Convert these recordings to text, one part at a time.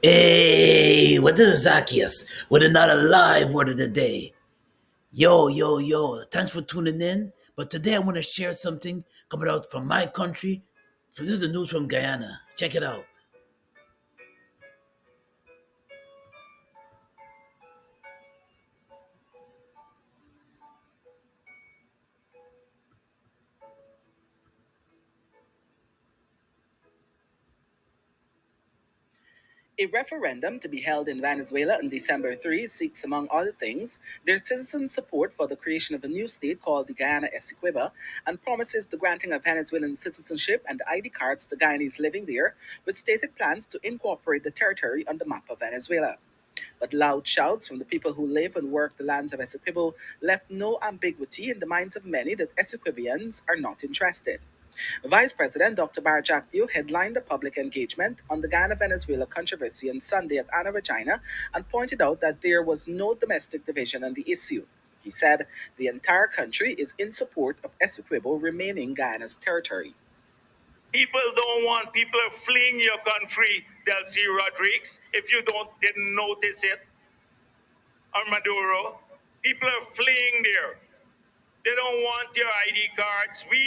Hey, what is Zaccheus with another live word of the day? Yo, yo, yo, thanks for tuning in. But today I want to share something coming out from my country. So this is the news from Guyana. Check it out. A referendum to be held in Venezuela on December 3 seeks, among other things, their citizens' support for the creation of a new state called the Guyana Essequibo and promises the granting of Venezuelan citizenship and ID cards to Guyanese living there, with stated plans to incorporate the territory on the map of Venezuela. But loud shouts from the people who live and work the lands of Essequibo left no ambiguity in the minds of many that Essequibians are not interested. Vice President Dr. Zaccheus headlined a public engagement on the Ghana Venezuela controversy on Sunday at Anna Regina and pointed out that there was no domestic division on the issue. He said the entire country is in support of Essequibo remaining Guyana's territory. People don't want people fleeing your country, Delcy Rodriguez, if you didn't notice it, or Maduro. People are fleeing there. They don't want your ID cards. We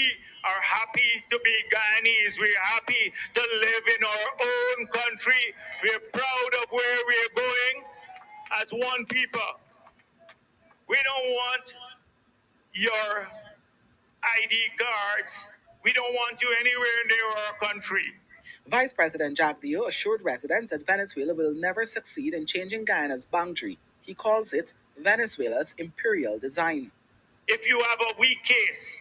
are happy to be Guyanese. We're happy to live in our own country. We're proud of where we're going as one people. We don't want your ID cards. We don't want you anywhere near our country. Vice President Jack Dio assured residents that Venezuela will never succeed in changing Guyana's boundary. He calls it Venezuela's imperial design. If you have a weak case,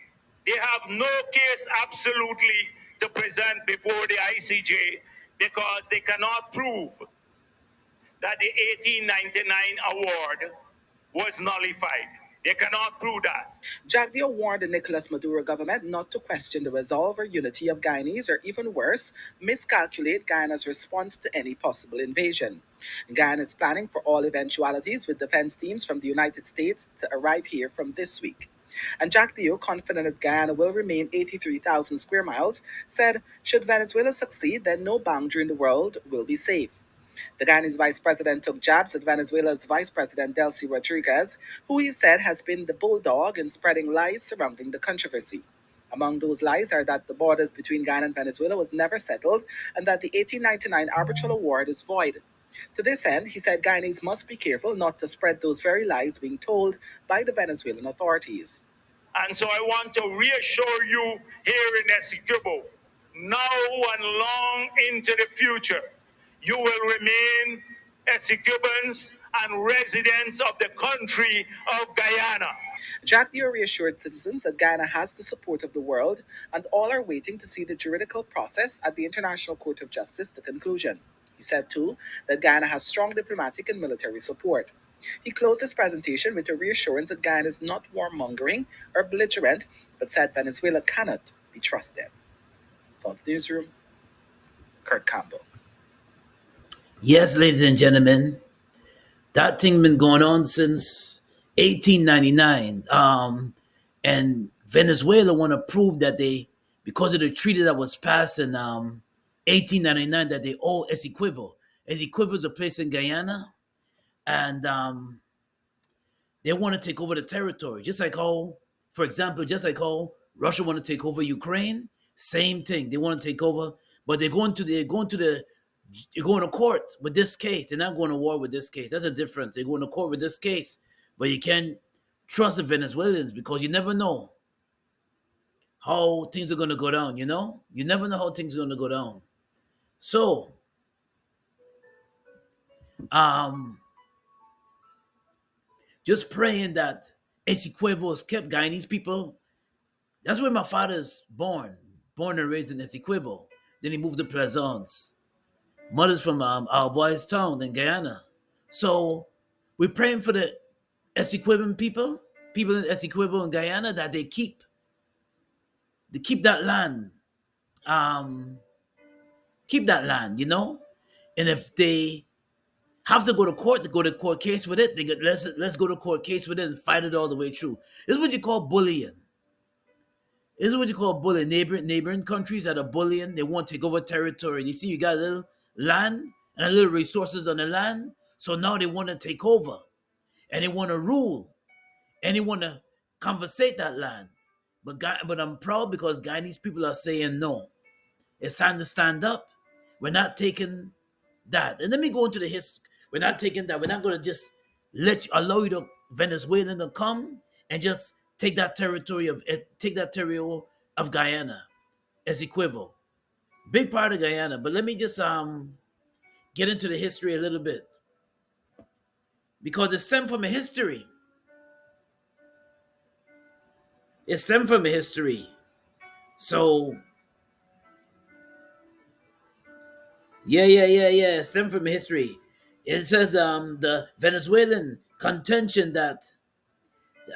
they have no case absolutely to present before the ICJ because they cannot prove that the 1899 award was nullified. They cannot prove that. Jagdeo warned the Nicolas Maduro government not to question the resolve or unity of Guyanese, or even worse, miscalculate Guyana's response to any possible invasion. Guyana is planning for all eventualities with defense teams from the United States to arrive here from this week. And Jack Dio, confident that Guyana will remain 83,000 square miles, said, should Venezuela succeed, then no boundary in the world will be safe. The Guyanese vice president took jabs at Venezuela's vice president Delcy Rodriguez, who he said has been the bulldog in spreading lies surrounding the controversy. Among those lies are that the borders between Guyana and Venezuela was never settled and that the 1899 arbitral award is void. To this end, he said Guyanese must be careful not to spread those very lies being told by the Venezuelan authorities. And so I want to reassure you here in Essequibo, now and long into the future, you will remain Essequibo and residents of the country of Guyana. Jack Dio reassured citizens that Guyana has the support of the world and all are waiting to see the juridical process at the International Court of Justice to conclusion. He said, too, that Guyana has strong diplomatic and military support. He closed his presentation with a reassurance that Guyana is not warmongering or belligerent, but said Venezuela cannot be trusted. For the newsroom, Kurt Campbell. Yes, ladies and gentlemen, that thing been going on since 1899. And Venezuela want to prove that they, because of the treaty that was passed in 1899, that they owe Essequibo. Essequibo is a place in Guyana, and they want to take over the territory, just like how, for example, just like how Russia want to take over Ukraine. Same thing, they want to take over, but they're going to court with this case. They're not going to war with this case. That's a difference. They're going to court with this case, but you can't trust the Venezuelans because you never know how things are going to go down. You never know how things are going to go down. So, um, just praying that Essequibo is kept, Guyanese people. That's where my father's born and raised in Essequibo. Then he moved to Plaisance. Mother's from our boy's town in Guyana. So we're praying for the Essequibo people in Essequibo and Guyana, that they keep that land, um, keep that land. And if they have to go to court, to go to court case with it, let's go to court case with it and fight it all the way through. This is what you call bullying. This is what you call bullying. Neighboring countries that are bullying, they want to take over territory. You see, you got a little land, and a little resources on the land. So now they want to take over and they want to rule and they want to conversate that land. But I'm proud because Guyanese people are saying no. It's time to stand up. We're not taking that. And let me go into the history. We're not taking that. We're not going to just allow you to Venezuelan to come and just take that territory of Guyana as equivalent. Big part of Guyana. But let me just get into the history a little bit because it stemmed from a history. It stemmed from a history. So yeah. It stemmed from a history. It says the Venezuelan contention that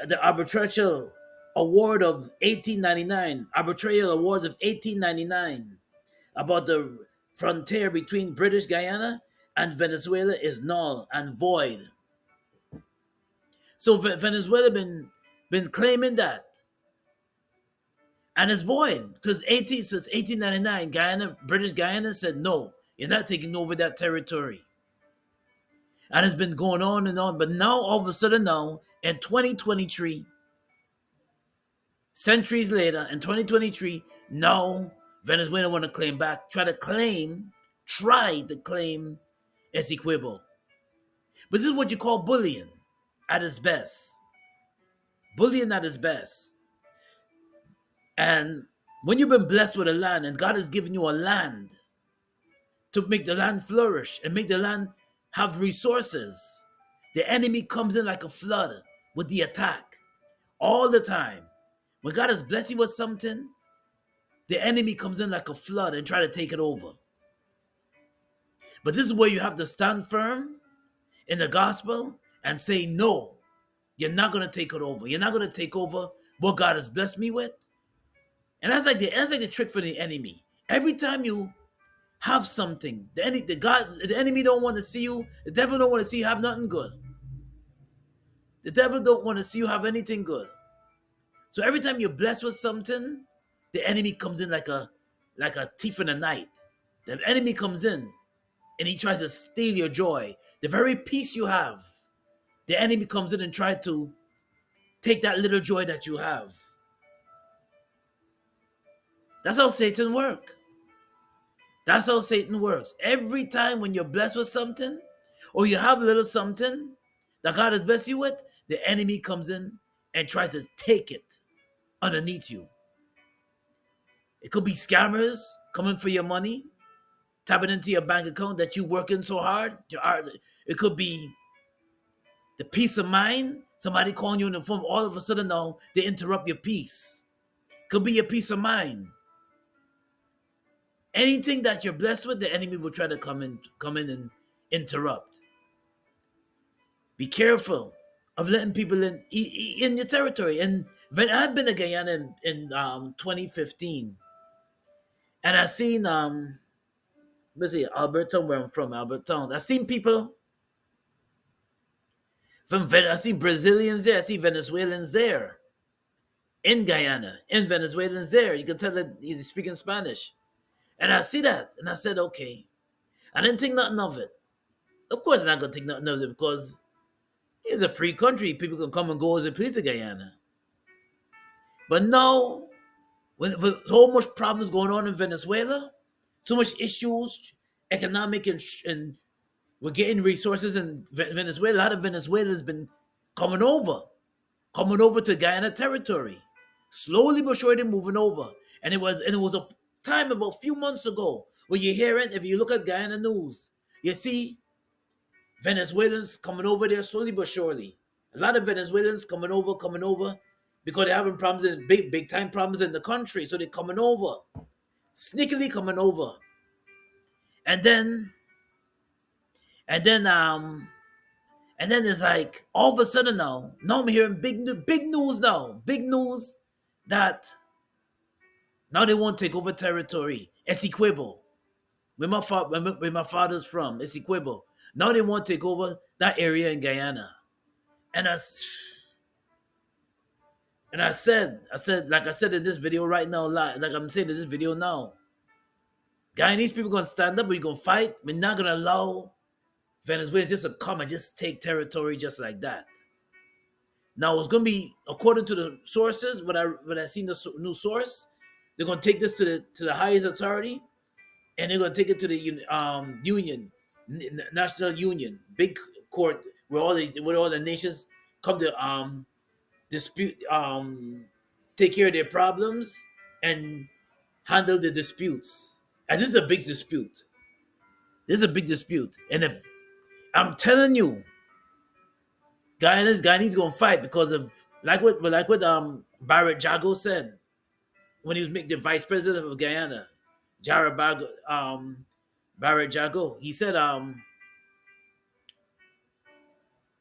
the arbitral award of 1899, arbitral awards of 1899 about the frontier between British Guyana and Venezuela is null and void. So Venezuela been claiming that, and it's void because since 1899, British Guyana said no, you're not taking over that territory, and it's been going on and on. But now all of a sudden, now in 2023, centuries later, in 2023, now Venezuela want to claim back, try to claim Essequibo. But this is what you call bullying at its best. Bullying at its best. And when you've been blessed with a land and God has given you a land to make the land flourish and make the land have resources, the enemy comes in like a flood with the attack all the time. When God has blessed you with something, the enemy comes in like a flood and try to take it over. But this is where you have to stand firm in the gospel and say, no, you're not going to take it over. You're not going to take over what God has blessed me with. And that's like the trick for the enemy. Every time you have something, the enemy don't want to see you. The devil don't want to see you have nothing good. The devil don't want to see you have anything good. So every time you're blessed with something, the enemy comes in like a thief in the night. The enemy comes in and he tries to steal your joy. The very peace you have, the enemy comes in and tries to take that little joy that you have. That's how Satan works. That's how Satan works. Every time when you're blessed with something, or you have a little something that God has blessed you with, the enemy comes in and tries to take it underneath you. It could be scammers coming for your money, tapping into your bank account that you're working so hard. It could be the peace of mind. Somebody calling you on the phone, all of a sudden now they interrupt your peace. Could be your peace of mind. Anything that you're blessed with, the enemy will try to come in and interrupt. Be careful of letting people in your territory. And when I've been to Guyana in 2015, and I seen let's see, Albertown, where I'm from, Albertown. I seen people I seen Brazilians there, I see Venezuelans there in Guyana, in Venezuelans there. You can tell that he's speaking Spanish. And I see that, and I said, okay. I didn't think nothing of it. Of course, I'm not gonna think nothing of it because it's a free country. People can come and go as they please in Guyana. But no, with so much problems going on in Venezuela, so much issues, economic and we're getting resources in Venezuela. A lot of Venezuelans been coming over to Guyana territory, slowly but surely moving over. And it was a time about a few months ago where you're hearing, if you look at Guyana news, you see Venezuelans coming over there slowly but surely. A lot of Venezuelans coming over because they're having problems in big time problems in the country. So they're coming over, sneakily coming over. And then and then and then it's like all of a sudden now I'm hearing big news now. Big news that now they want to take over territory. Essequibo. Where my father's from, Essequibo. Now they want to take over that area in Guyana. And I said, like I said in this video right now, like I'm saying in this video now, Guyanese people gonna stand up, we're gonna fight. We're not gonna allow Venezuela just to come and just take territory just like that. Now it's gonna be according to the sources. When I seen the new source, they're gonna take this to the highest authority, and they're gonna take it to the union, national union, big court where all the nations come to dispute, take care of their problems and handle the disputes. And this is a big dispute. This is a big dispute, and if I'm telling you, Guyanese gonna fight because of like what Barrett Jago said when he was making the vice president of Guyana, Jared Barrett Jago. He said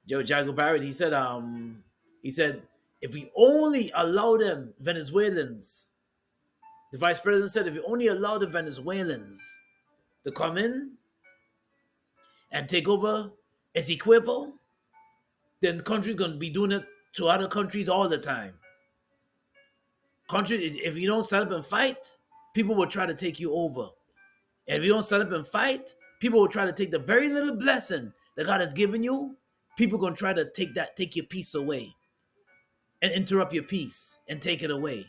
Joe Jago Barrett. He said if we only allow them Venezuelans, the vice president said if we only allow the Venezuelans to come in and take over Essequibo, then the country's gonna be doing it to other countries all the time. Country, if you don't stand up and fight, people will try to take you over. And if you don't stand up and fight, people will try to take the very little blessing that God has given you. People gonna try to take your peace away, and interrupt your peace and take it away.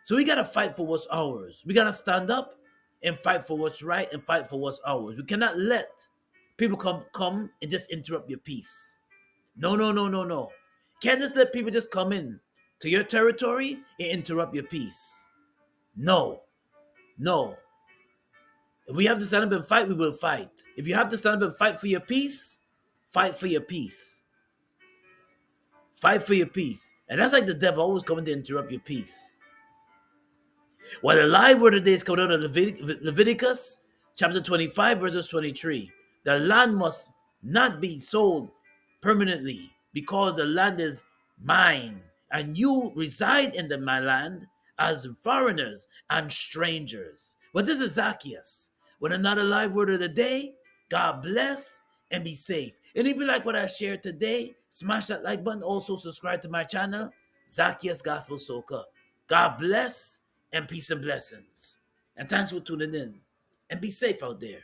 So we gotta fight for what's ours. We gotta stand up and fight for what's right and fight for what's ours. We cannot let people come and just interrupt your peace. No, no, no, no, no. Can't just let people just come in to your territory and interrupt your peace. No, no. If we have to stand up and fight, we will fight. If you have to stand up and fight for your peace, fight for your peace. Fight for your peace. And that's like the devil always coming to interrupt your peace. Well, the live word today is coming out of Leviticus chapter 25, verses 23. The land must not be sold permanently because the land is mine, and you reside in my land as foreigners and strangers. But this is Zaccheus. With another live word of the day, God bless and be safe. And if you like what I shared today, smash that like button. Also subscribe to my channel, Zaccheus Gospel Soca. God bless and peace and blessings. And thanks for tuning in. And be safe out there.